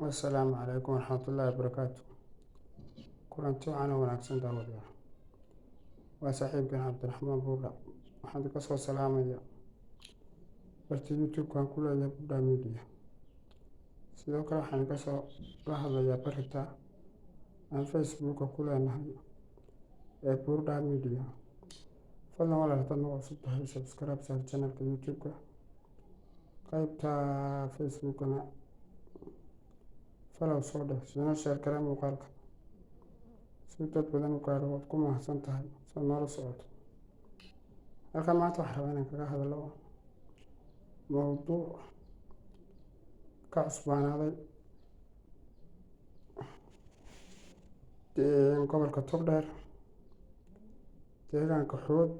Assalaamu calaykum waraxmatullaahi wabarakaatu. Kulanti wacan oo wanaagsan daawadayaal. Waa saaxiibkeen Cabdiraxmaan Buudha. Waxaan ka soo salaamayaa barta YouTube-kan ku leeyahay Buudha Media. Sidoo kale waxaan ka soo la hadlayaa barta aan Facebook-ka ku leenahay ee Buudha Media. Fadlan walaal haddaad nagu cusub tahay subscribe saar channelka YouTube-ka. Qaybta Facebook-kana follow soo dheh sidoo share kale muuqaalka. Si dad badan u gaaro waad ku mahadsan tahay soo noola socoto. Halkan maanta waxaan rabaa inaan kaga hadlo mowduuc ka cusbaanaaday gobolka Togdheer, deegaanka Xood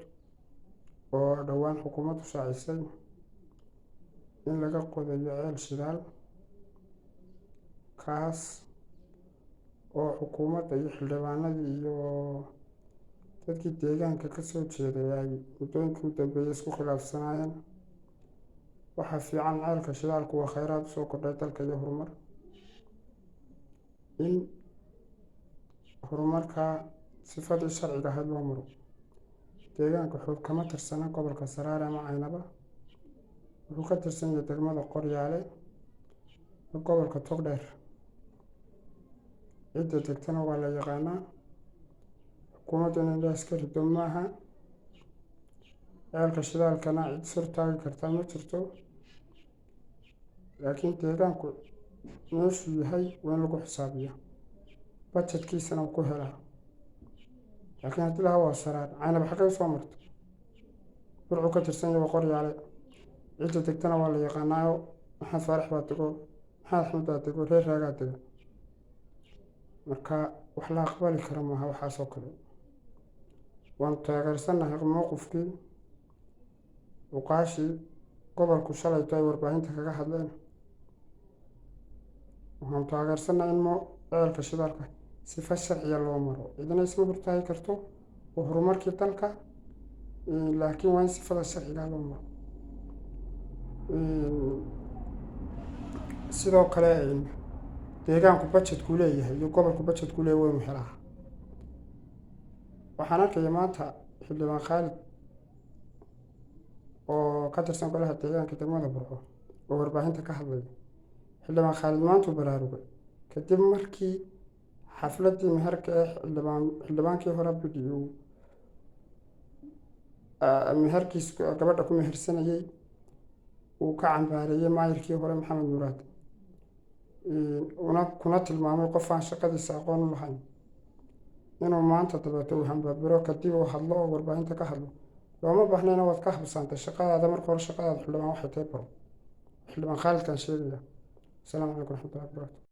oo dhowaan xukuumaddu shaacisay in laga qodayo ceel shidaal kaas oo xukuumadda iyo xildhibaanadii iyo dadkii deegaanka ka soo jeeday ay muddooyinkii u dambeeyay isku khilaafsanaayeen. Waxaa fiican ceelka shidaalku waa kheyraad u soo kordhay dalka iyo horumar. In horumarka sifadii sharciga ahayd loo maro. Deegaanka Xood kama tirsana gobolka Saraare ama Caynaba. Wuxuu ka tirsan yahay degmada Qoryaale ee gobolka Togdheer. Cidda degtana waa la yaqaanaa. Xukuumaddu inay iska rido maaha. Ceelka shidaalkana cid soo taagi kartaa ma jirto. Laakiin deegaanku meeshuu yahay waa in lagu xisaabiyaa. Budgetkiisana uu ku helaa. Laakiin haddii la waa Saraare, Caynaba xagee soo marto. Burcu ka tirsan yahay Qoryaale. Cidda degtana waa la yaqaanaa. Maxamed Faarax baa dego, Maxamed Axmed baa dego, reer raagaa dega. Marka wax la aqbali karo maaha waxaas oo kale. Waan taageersanahay mowqifkii uqaashi gobolku shalayto ay warbaahinta kaga hadleen. Waxaan taageersanahay in ceelka shidaalka sifa sharciya loo maro. Cidina isma hortaagi karto oo horumarkii dalka laakiin waa in sifada sharciga loo maro. Sidoo kale deegaanku budget ku leeyahay iyo gobolku budget ku leeyahay waynu helaa. Waxaan arkaya maanta xildhibaan Khaalid oo ka tirsan golaha deegaanka degmada Burco oo warbaahinta ka hadlaya. Xildhibaan Khaalid maanta uu baraarugay kadib markii xafladii meherka ee xildhibaankii hore bidiyay meherkiis gabadha ku mehersanayay uu ka cambaareeyay maayirkii hore Maxamed Muraad kuna tilmaamay qof aan shaqadiisa aqoon u lahayn inuu maanta dabeeto uu hambaabiro kadib uu hadlo oo warbaahinta ka hadlo. looma baahna inaad ka habsantay shaqadaada marka hore shaqadaada xildhibaan waxay tahay baro. Xildhibaan Khaalid kan sheegaya. Assalaamu calaykum waraxmatullaahi wabarakaatuh.